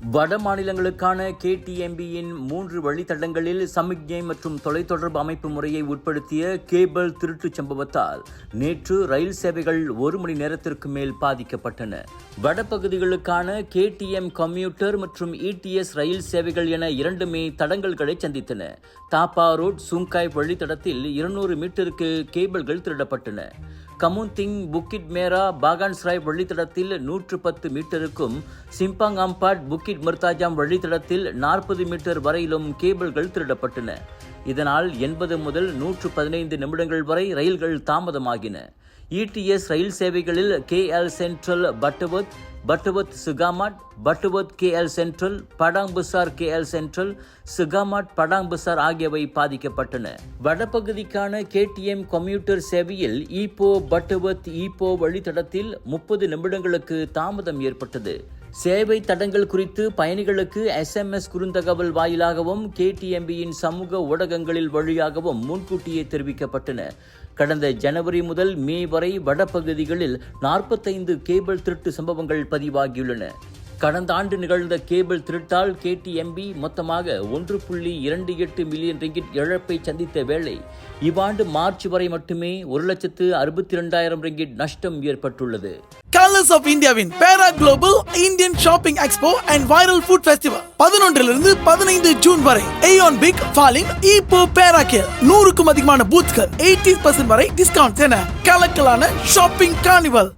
வட மாநிலங்களுக்கான KTMBயின் 3 வழித்தடங்களில் சமிக்ஞை மற்றும் தொலைத்தொடர்பு அமைப்பு முறையை உட்படுத்திய கேபிள் திருட்டு சம்பவத்தால் நேற்று ரயில் சேவைகள் 1 மணி நேரத்திற்கு மேல் பாதிக்கப்பட்டன. வடபகுதிகளுக்கான KTM கம்யூட்டர் மற்றும் ETS ரயில் சேவைகள் என இரண்டுமே தடங்கல்களை சந்தித்தன. தாப்பா ரோட் சுங்காய் வழித்தடத்தில் 200 மீட்டருக்கு கேபிள்கள் திருடப்பட்டன. கமுந்திங் புக்கிட் மேரா பாகான்ஸ்ராய் வழித்தடத்தில் 110 மீட்டருக்கும் சிம்பாங் அம்பாட் புக்கிட் மிர்தாஜாம் வழித்தடத்தில் 40 மீட்டர் வரையிலும் கேபிள்கள் திருடப்பட்டன. இதனால் 80 முதல் 115 நிமிடங்கள் வரை ரயில்கள் தாமதமாகின. ETS ரயில் சேவைகளில் KL central பட்டவத் சுகாமாட், பட்டவத் KL central, படாங் புசார் KL central, சுகாமாட் படாங் புசார் ஆகியவை பாதிக்கப்பட்டன. வடபகுதிக்கான KTM கம்யூட்டர் சேவையில் ஈப்போ வழித்தடத்தில் 30 நிமிடங்களுக்கு தாமதம் ஏற்பட்டது. சேவை தடங்கள் குறித்து பயணிகளுக்கு SMS குறுந்தகவல் வாயிலாகவும் KTMBயின் சமூக ஊடகங்களில் வழியாகவும் முன்கூட்டியே தெரிவிக்கப்பட்டன. கடந்த ஜனவரி முதல் மே வரை வடபகுதிகளில் 45 கேபிள் திருட்டு சம்பவங்கள் பதிவாகியுள்ளன. கடந்த ஆண்டு நிகழ்ந்த கேபிள் திருட்டால் KTMB மொத்தமாக 1.28 மில்லியன் ரிங்கிட் இழப்பை சந்தித்த வேளை இவ்வாண்டு மார்ச் வரை மட்டுமே 1,62,000 ரிங்கிட் நஷ்டம் ஏற்பட்டுள்ளது. கலர்ஸ் ஆஃப் இந்தியாவின் பேரா global Indian shopping expo and viral food festival 11 15 June வரை ஏயோன் பிக் ஃபாலிங் ஈப்போ பேராக்கேல் 100க்கும் அதிகமான பூத்கள் 80% வரை டிஸ்கவுண்ட் என கலக்கலான ஷாப்பிங் கார்னிவல்.